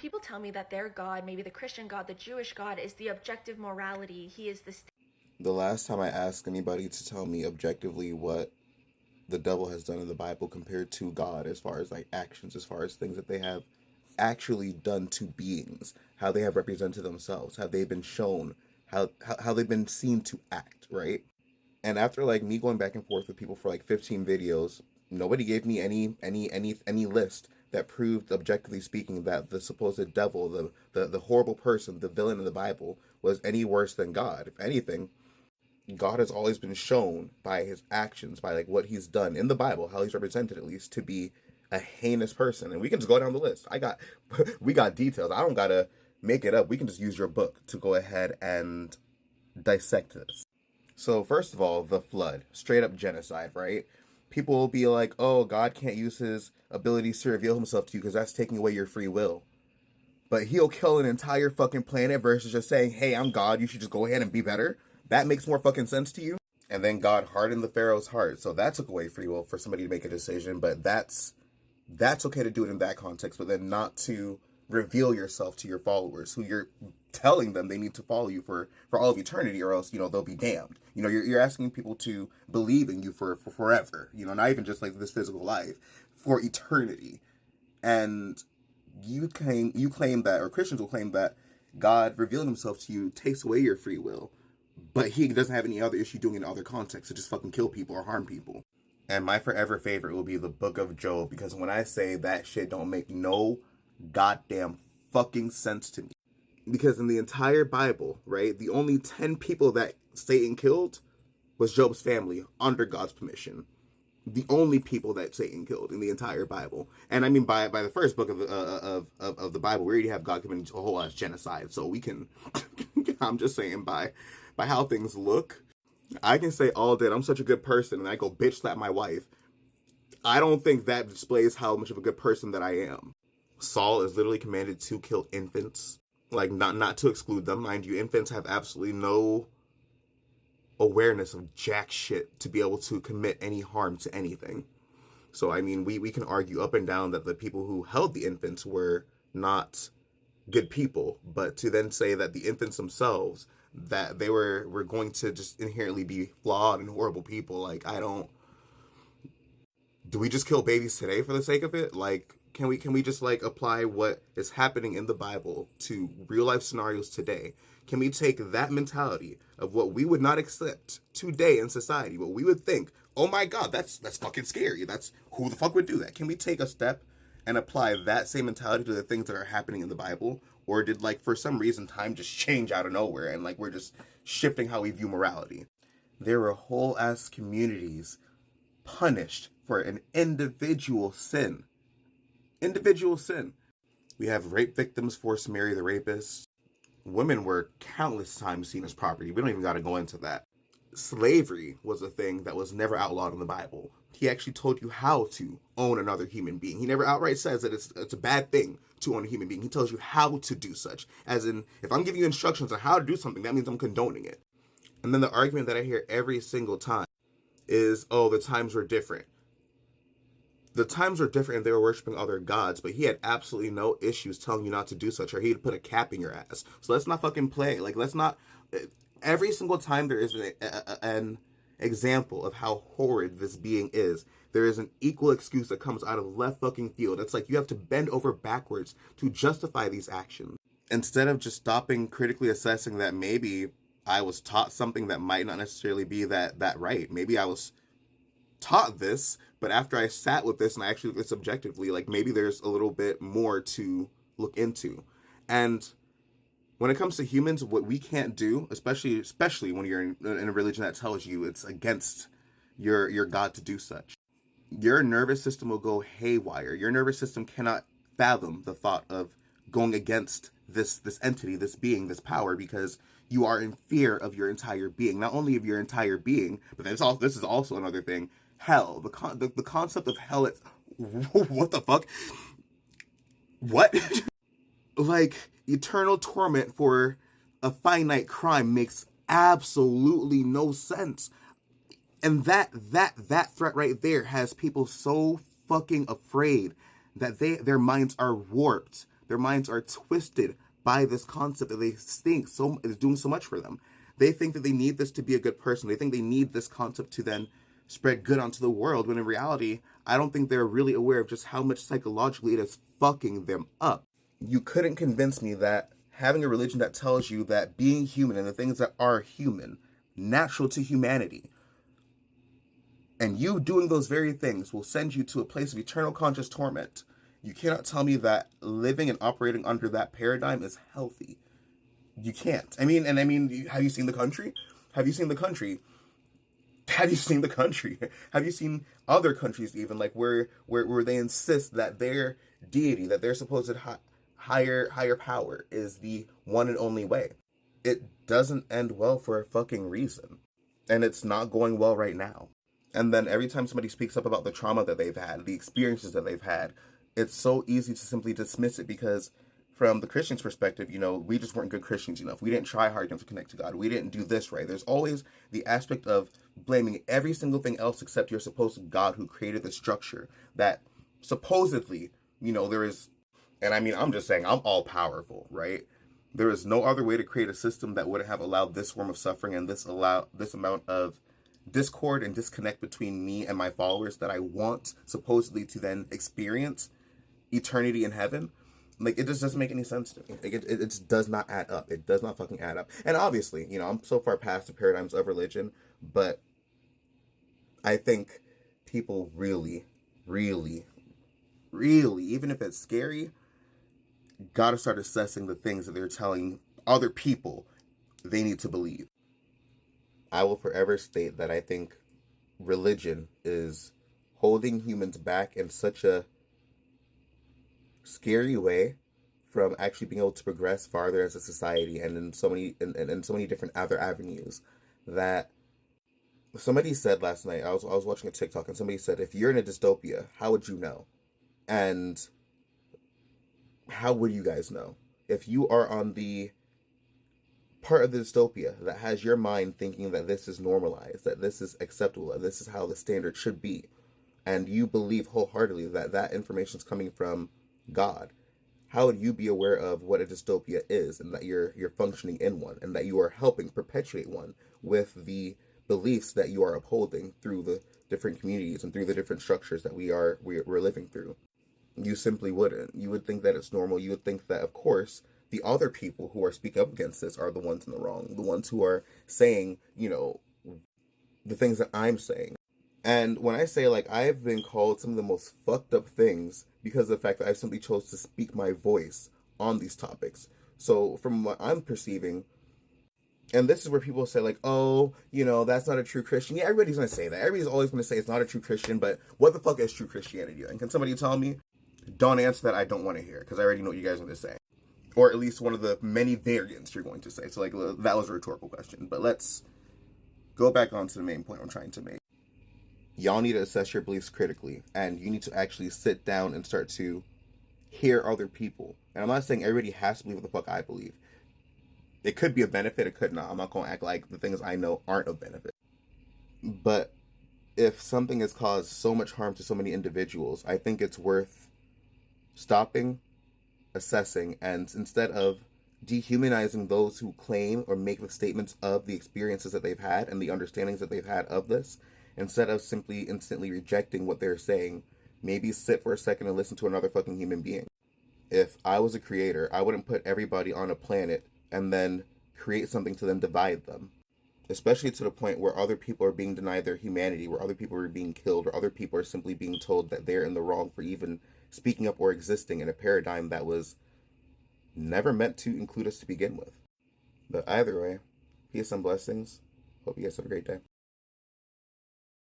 people tell me that their God, maybe the Christian God, the Jewish God, is the objective morality. He is the The last time I asked anybody to tell me objectively what the devil has done in the Bible compared to God, as far as like actions, as far as things that they have actually done to beings, how they have represented themselves, how they've been shown, how they've been seen to act, right? And after like me going back and forth with people for like 15 videos, nobody gave me any list that proved, objectively speaking, that the supposed devil, the horrible person, the villain in the Bible, was any worse than God. If anything, God has always been shown by his actions, by like what he's done in the Bible, how he's represented at least, to be a heinous person. And we can just go down the list. We got details. I don't gotta make it up. We can just use your book to go ahead and dissect this. So first of all, the flood, straight up genocide, right? People will be like, "Oh, God can't use his abilities to reveal himself to you because that's taking away your free will." But he'll kill an entire fucking planet versus just saying, "Hey, I'm God. You should just go ahead and be better." That makes more fucking sense to you. And then God hardened the Pharaoh's heart, so that took away free will for somebody to make a decision. But that's okay to do it in that context, but then not to reveal yourself to your followers, who you're telling them they need to follow you for all of eternity, or else, they'll be damned. You're asking people to believe in you for forever, not even just like this physical life, for eternity. And you claim that, or Christians will claim that God revealing himself to you takes away your free will, but he doesn't have any other issue doing it in other contexts to just fucking kill people or harm people. And my forever favorite will be the Book of Job, because when I say that shit don't make no goddamn fucking sense to me. Because in the entire Bible, right, the only 10 people that Satan killed was Job's family under God's permission. The only people that Satan killed in the entire Bible. And I mean, by the first book of the Bible, we already have God committing a whole ass genocide. So we can, I'm just saying, by how things look, I can say all day I'm such a good person and I go bitch slap my wife. I don't think that displays how much of a good person that I am. Saul is literally commanded to kill infants. Like, not to exclude them. Mind you, infants have absolutely no awareness of jack shit to be able to commit any harm to anything. So, I mean, we can argue up and down that the people who held the infants were not good people. But to then say that the infants themselves, that they were going to just inherently be flawed and horrible people, like, do we just kill babies today for the sake of it? Like, can we just like apply what is happening in the Bible to real life scenarios today? Can we take that mentality of what we would not accept today in society, what we would think, oh my God, that's fucking scary. That's, who the fuck would do that? Can we take a step and apply that same mentality to the things that are happening in the Bible? Or did, like, for some reason time just change out of nowhere and like we're just shifting how we view morality? There were whole ass communities punished for an individual sin. Individual sin. We have rape victims forced to marry the rapist. Women were countless times seen as property. We don't even got to go into that. Slavery was a thing that was never outlawed in the Bible. He actually told you how to own another human being. He never outright says that it's a bad thing to own a human being. He tells you how to do such. As in, if I'm giving you instructions on how to do something, that means I'm condoning it. And then the argument that I hear every single time is, oh, the times were different. The times were different and they were worshiping other gods, but he had absolutely no issues telling you not to do such, or he'd put a cap in your ass. So let's not fucking play. Like, let's not... Every single time there is an example of how horrid this being is, there is an equal excuse that comes out of left fucking field. It's like you have to bend over backwards to justify these actions. Instead of just stopping, critically assessing that maybe I was taught something that might not necessarily be that right. Maybe I was taught this, but after I sat with this and I actually looked at this objectively, like, maybe there's a little bit more to look into. And when it comes to humans, what we can't do, especially when you're in a religion that tells you it's against your God to do such, your nervous system will go haywire. Your nervous system cannot fathom the thought of going against this entity, this being, this power, because you are in fear of your entire being. Not only of your entire being, but this is also another thing. Hell, the concept of hell. It's, what the fuck? What? Like, eternal torment for a finite crime makes absolutely no sense. And that threat right there has people so fucking afraid that their minds are warped, Their minds are twisted by this concept that they think is doing so much for them. They think that they need this to be a good person. They think they need this concept to then spread good onto the world, when in reality, I don't think they're really aware of just how much psychologically it is fucking them up. You couldn't convince me that having a religion that tells you that being human and the things that are human, natural to humanity, and you doing those very things will send you to a place of eternal conscious torment. You cannot tell me that living and operating under that paradigm is healthy. You can't. Have you seen the country? Have you seen the country? Have you seen the country? Have you seen other countries even, like where they insist that their deity, that their supposed higher power is the one and only way? It doesn't end well for a fucking reason. And it's not going well right now. And then every time somebody speaks up about the trauma that they've had, the experiences that they've had, it's so easy to simply dismiss it because from the Christian's perspective, we just weren't good Christians enough. We didn't try hard enough to connect to God. We didn't do this right. There's always the aspect of blaming every single thing else except your supposed God who created the structure that supposedly, there is, and I'm just saying, I'm all powerful, right? There is no other way to create a system that would have allowed this form of suffering and this amount of discord and disconnect between me and my followers that I want supposedly to then experience eternity in heaven. Like, it just doesn't make any sense to me. Like, it just does not add up. It does not fucking add up. And obviously, I'm so far past the paradigms of religion, but I think people really, really, really, even if it's scary, gotta start assessing the things that they're telling other people they need to believe. I will forever state that I think religion is holding humans back in such a scary way from actually being able to progress farther as a society and in so many different other avenues. That somebody said last night, I was watching a TikTok, and somebody said, if you're in a dystopia, how would you know? And how would you guys know? If you are on the part of the dystopia that has your mind thinking that this is normalized, that this is acceptable, that this is how the standard should be, and you believe wholeheartedly that that information is coming from God, how would you be aware of what a dystopia is and that you're functioning in one and that you are helping perpetuate one with the beliefs that you are upholding through the different communities and through the different structures that we're living through? You simply wouldn't. You would think that it's normal. You would think that, of course, the other people who are speaking up against this are the ones in the wrong, the ones who are saying, the things that I'm saying. And when I say, like, I've been called some of the most fucked up things because of the fact that I simply chose to speak my voice on these topics. So from what I'm perceiving, and this is where people say, like, oh, that's not a true Christian. Yeah, everybody's going to say that. Everybody's always going to say it's not a true Christian, but what the fuck is true Christianity? And can somebody tell me? Don't answer that. I don't want to hear, because I already know what you guys are going to say. Or at least one of the many variants you're going to say. So, like, that was a rhetorical question. But let's go back on to the main point I'm trying to make. Y'all need to assess your beliefs critically, and you need to actually sit down and start to hear other people. And I'm not saying everybody has to believe what the fuck I believe. It could be a benefit, it could not. I'm not going to act like the things I know aren't of benefit. But if something has caused so much harm to so many individuals, I think it's worth stopping, assessing, and instead of dehumanizing those who claim or make the statements of the experiences that they've had and the understandings that they've had of this, instead of simply instantly rejecting what they're saying, maybe sit for a second and listen to another fucking human being. If I was a creator, I wouldn't put everybody on a planet and then create something to then divide them. Especially to the point where other people are being denied their humanity, where other people are being killed, or other people are simply being told that they're in the wrong for even speaking up or existing in a paradigm that was never meant to include us to begin with. But either way, peace and blessings. Hope you guys have a great day.